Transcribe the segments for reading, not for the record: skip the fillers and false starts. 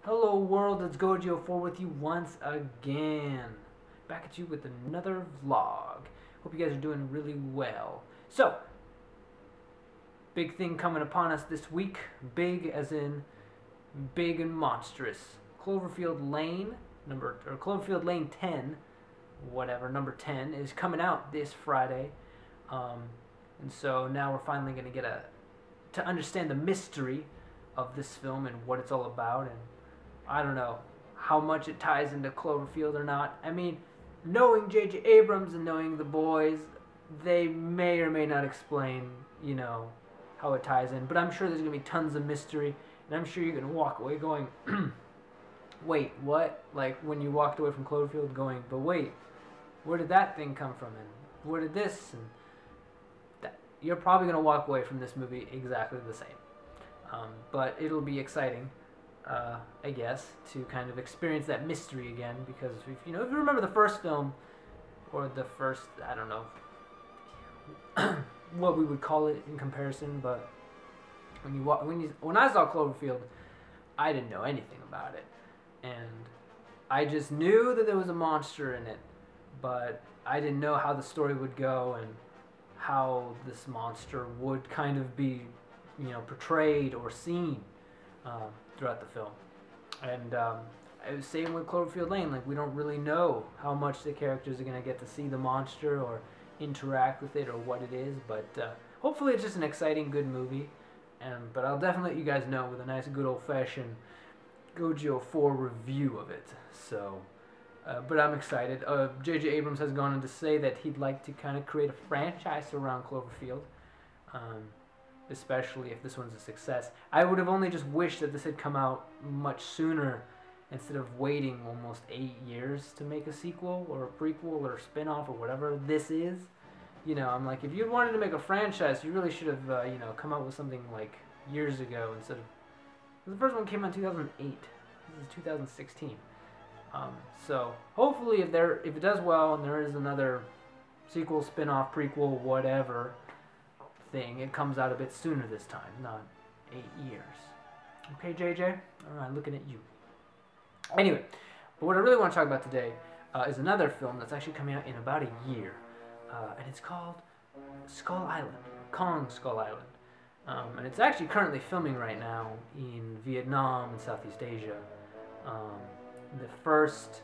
Hello world, it's Gojo4 with you once again. Back at you with another vlog. Hope you guys are doing really well. So, big thing coming upon us this week. Big as in big and monstrous. Cloverfield Lane, Cloverfield Lane 10, whatever, number 10, is coming out this Friday. And so now we're finally going to get to understand the mystery of this film and what it's all about, and I don't know how much it ties into Cloverfield or not. I mean, knowing J.J. Abrams and knowing the boys, they may or may not explain, how it ties in. But I'm sure there's going to be tons of mystery, and I'm sure you're going to walk away going, wait, what? Like when you walked away from Cloverfield going, but wait, where did that thing come from? And where did this? And that. You're probably going to walk away from this movie exactly the same. But it'll be exciting. I guess, to kind of experience that mystery again, because if you remember the first film, or the first, I don't know what we would call it in comparison, but when I saw Cloverfield, I didn't know anything about it, and I just knew that there was a monster in it, but I didn't know how the story would go and how this monster would kind of be, portrayed or seen throughout the film. And it was same with Cloverfield Lane. Like, we don't really know how much the characters are going to get to see the monster or interact with it or what it is, but hopefully it's just an exciting, good movie. But I'll definitely let you guys know with a nice, good old-fashioned Gojo4 review of it. So, but I'm excited. J.J. Abrams has gone on to say that he'd like to kind of create a franchise around Cloverfield. Especially if this one's a success. I would have only just wished that this had come out much sooner instead of waiting almost 8 years to make a sequel or a prequel or a spin-off or whatever this is. I'm like, if you wanted to make a franchise, you really should have, come out with something like years ago instead of... The first one came out in 2008. This is 2016. So hopefully if it does well and there is another sequel, spin-off, prequel, whatever thing, it comes out a bit sooner this time, not 8 years. Okay, JJ? Alright, looking at you. Anyway, but what I really want to talk about today is another film that's actually coming out in about a year. And it's called Skull Island. Kong Skull Island. And it's actually currently filming right now in Vietnam and Southeast Asia. The first,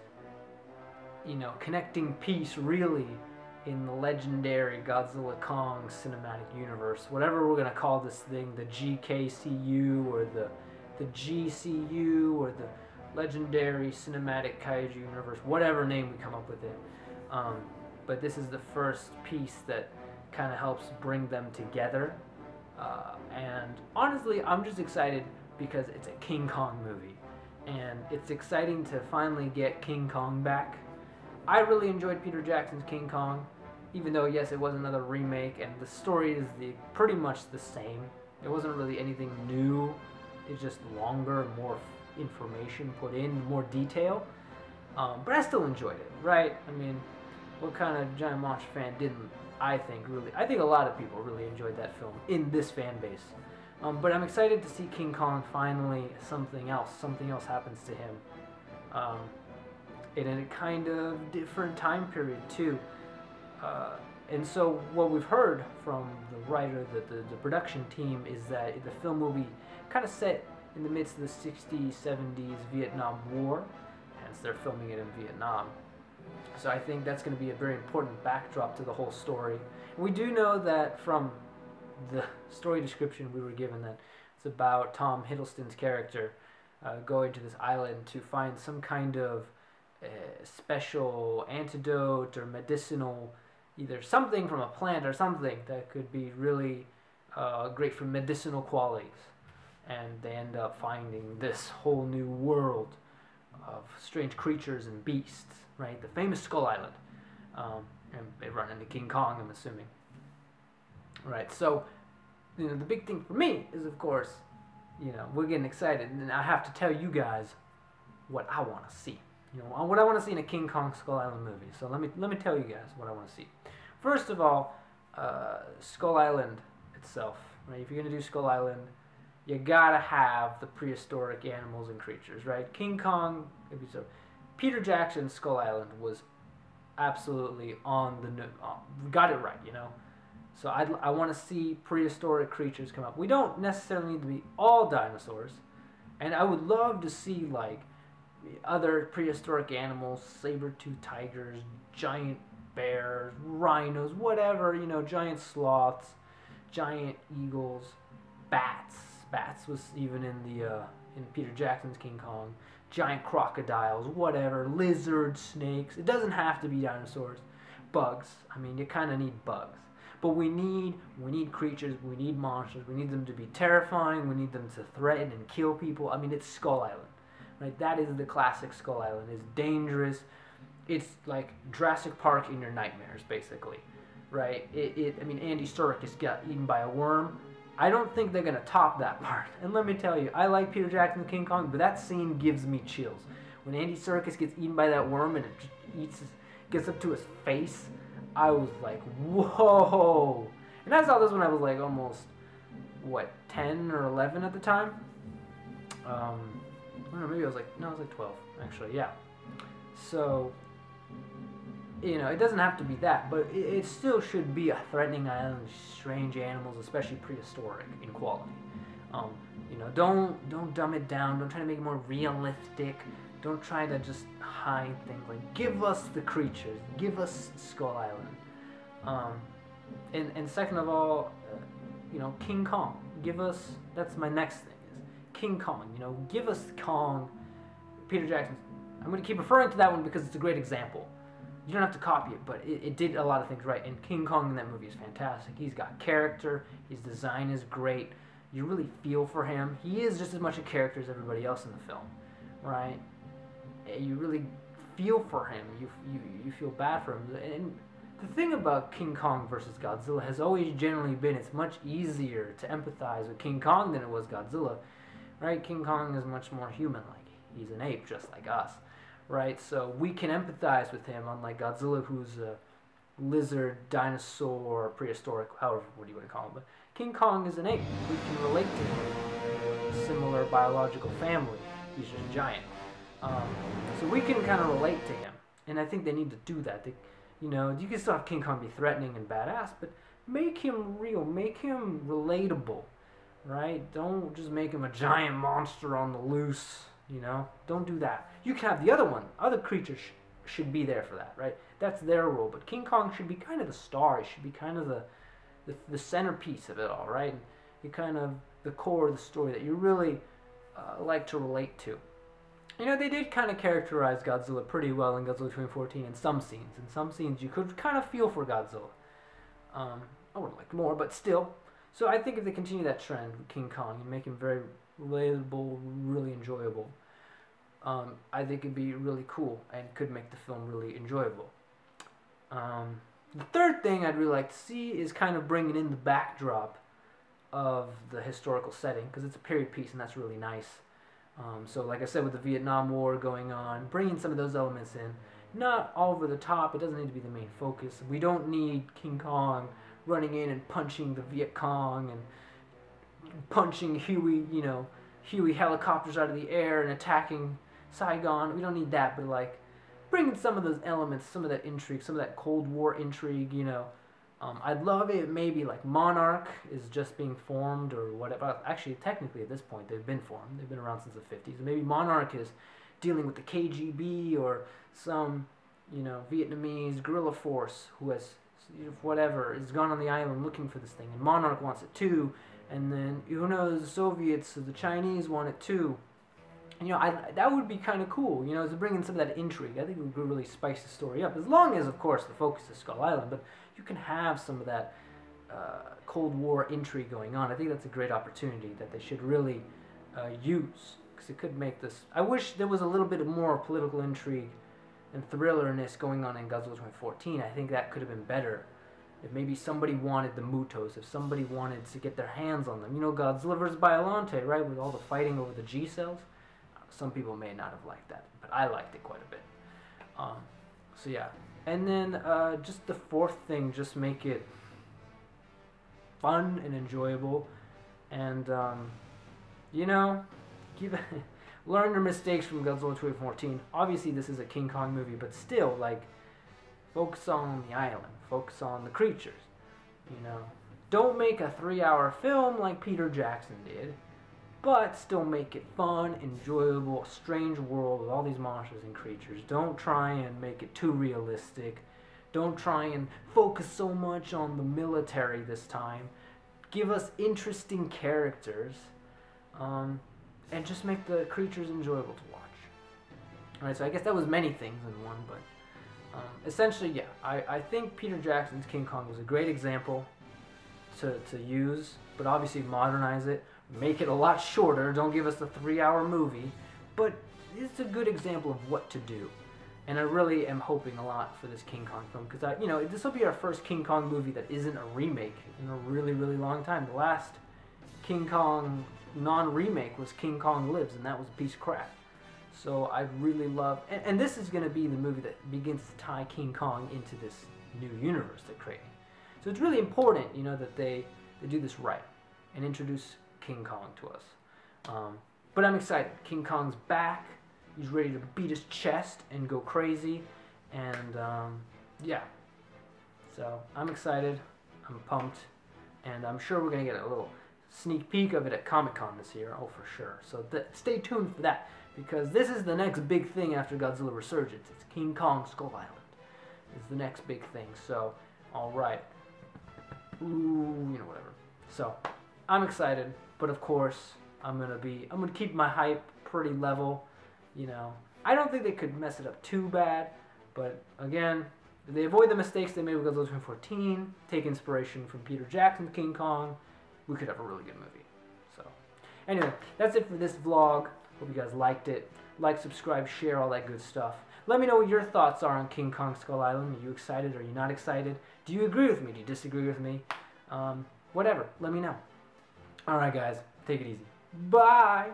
connecting piece, really, in the legendary Godzilla Kong cinematic universe, whatever we're gonna call this thing, the GKCU or the GCU or the legendary cinematic kaiju universe, whatever name we come up with it. But this is the first piece that kind of helps bring them together. And honestly, I'm just excited because it's a King Kong movie, and it's exciting to finally get King Kong back. I really enjoyed Peter Jackson's King Kong, even though, yes, it was another remake, and the story is pretty much the same. It wasn't really anything new. It's just longer, more information put in, more detail. But I still enjoyed it, right? I mean, what kind of giant monster fan didn't, I think, really? I think a lot of people really enjoyed that film in this fan base. But I'm excited to see King Kong finally, something else happens to him. In a kind of different time period too, and so what we've heard from the writer, the production team, is that the film will be kind of set in the midst of the 60s, 70s Vietnam War, hence they're filming it in Vietnam. So I think that's going to be a very important backdrop to the whole story. And we do know that from the story description we were given that it's about Tom Hiddleston's character going to this island to find some kind of special antidote or medicinal, either something from a plant or something that could be really great for medicinal qualities. And they end up finding this whole new world of strange creatures and beasts, right? The famous Skull Island. And they run into King Kong, I'm assuming. Right, so, the big thing for me is, of course, we're getting excited, and I have to tell you guys what I want to see. What I want to see in a King Kong Skull Island movie. So let me tell you guys what I want to see. First of all, Skull Island itself. Right? If you're gonna do Skull Island, you gotta have the prehistoric animals and creatures, right? King Kong, Peter Jackson's Skull Island was absolutely on the got it right, you know. So I want to see prehistoric creatures come up. We don't necessarily need to be all dinosaurs, and I would love to see like other prehistoric animals, saber-toothed tigers, giant bears, rhinos, whatever, you know, giant sloths, giant eagles, bats. Bats was even in Peter Jackson's King Kong. Giant crocodiles, whatever, lizards, snakes. It doesn't have to be dinosaurs. Bugs. I mean, you kind of need bugs. But we need creatures, we need monsters, we need them to be terrifying, we need them to threaten and kill people. I mean, it's Skull Island, right? That is the classic Skull Island. It's dangerous. It's like Jurassic Park in your nightmares, basically, right? I mean, Andy Serkis got eaten by a worm. I don't think they're gonna top that part. And let me tell you, I like Peter Jackson's King Kong, but that scene gives me chills. When Andy Serkis gets eaten by that worm and it gets up to his face, I was like, whoa! And I saw this when I was like almost, what, 10 or 11 at the time? I don't know, maybe I was like 12, actually, yeah. So, you know, it doesn't have to be that, but it still should be a threatening island, strange animals, especially prehistoric in quality. You know, don't dumb it down. Don't try to make it more realistic. Don't try to just hide things. Like, give us the creatures. Give us Skull Island. And second of all, you know, King Kong. Give us. That's my next thing. Is King Kong. You know, give us Kong. Peter Jackson. I'm going to keep referring to that one because it's a great example. You don't have to copy it, but it did a lot of things right. And King Kong in that movie is fantastic. He's got character. His design is great. You really feel for him. He is just as much a character as everybody else in the film, right? You really feel for him. You feel bad for him. And the thing about King Kong versus Godzilla has always generally been it's much easier to empathize with King Kong than it was Godzilla, right? King Kong is much more human-like. He's an ape just like us. Right, so we can empathize with him, unlike Godzilla, who's a lizard, dinosaur, prehistoric, however, what do you want to call him? But King Kong is an ape. We can relate to him. Similar biological family. He's just giant. So we can kind of relate to him, and I think they need to do that. You know, you can still have King Kong be threatening and badass, but make him real, make him relatable, right? Don't just make him a giant monster on the loose. You know, don't do that. You can have the other one. Other creatures should be there for that, right? That's their role. But King Kong should be kind of the star. He should be kind of the centerpiece of it all, right? And you kind of the core of the story that you really like to relate to. You know, they did kind of characterize Godzilla pretty well in Godzilla 2014 in some scenes. In some scenes, you could kind of feel for Godzilla. I would have liked more, but still. So I think if they continue that trend with King Kong and make him very relatable, really enjoyable, I think it'd be really cool and could make the film really enjoyable. The third thing I'd really like to see is kind of bringing in the backdrop of the historical setting, because it's a period piece and that's really nice. So like I said, with the Vietnam War going on, bringing some of those elements in, not all over the top. It doesn't need to be the main focus. We don't need King Kong running in and punching the Viet Cong and punching Huey helicopters out of the air and attacking Saigon. We don't need that, but like bringing some of those elements, some of that intrigue, some of that Cold War intrigue, you know. I'd love it maybe like Monarch is just being formed or whatever. Actually, technically at this point they've been formed. They've been around since the 50s. Maybe Monarch is dealing with the KGB or some, you know, Vietnamese guerrilla force who has, whatever, is gone on the island looking for this thing. And Monarch wants it too. And then, who knows, the Soviets or the Chinese want it too. You know, that would be kind of cool, you know, to bring in some of that intrigue. I think it would really spice the story up. As long as, of course, the focus is Skull Island. But you can have some of that Cold War intrigue going on. I think that's a great opportunity that they should really use. Because it could make this... I wish there was a little bit more political intrigue and thrillerness going on in Godzilla 2014. I think that could have been better. If maybe somebody wanted the Mutos, if somebody wanted to get their hands on them. You know, Godzilla vs. Biollante, right? With all the fighting over the G-cells. Some people may not have liked that, but I liked it quite a bit. So yeah. And then just the fourth thing, just make it fun and enjoyable. And you know, give learn your mistakes from Godzilla 2014. Obviously, this is a King Kong movie, but still, like, focus on the island, focus on the creatures. You know, don't make a 3-hour film like Peter Jackson did, but still make it fun, enjoyable, a strange world with all these monsters and creatures. Don't try and make it too realistic. Don't try and focus so much on the military this time. Give us interesting characters, and just make the creatures enjoyable to watch. Alright, so I guess that was many things in one, but essentially, yeah, I think Peter Jackson's King Kong was a great example to use, but obviously modernize it, make it a lot shorter, don't give us a 3-hour movie, but it's a good example of what to do. And I really am hoping a lot for this King Kong film, because you know, this will be our first King Kong movie that isn't a remake in a really, really long time. The last King Kong non-remake was King Kong Lives, and that was a piece of crap. So I really love, and this is going to be the movie that begins to tie King Kong into this new universe they're creating. So it's really important, you know, that they do this right and introduce King Kong to us. But I'm excited. King Kong's back. He's ready to beat his chest and go crazy. And yeah. So I'm excited. I'm pumped. And I'm sure we're going to get a little sneak peek of it at Comic-Con this year. Oh, for sure. So stay tuned for that. Because this is the next big thing after Godzilla Resurgence. It's King Kong Skull Island. It's the next big thing. So, alright. Ooh, you know, whatever. So, I'm excited. But of course, I'm gonna keep my hype pretty level. You know, I don't think they could mess it up too bad. But again, if they avoid the mistakes they made with Godzilla 2014, take inspiration from Peter Jackson's King Kong, we could have a really good movie. So, anyway, that's it for this vlog. Hope you guys liked it. Like, subscribe, share, all that good stuff. Let me know what your thoughts are on King Kong Skull Island. Are you excited? Are you not excited? Do you agree with me? Do you disagree with me? Whatever. Let me know. Alright, guys. Take it easy. Bye!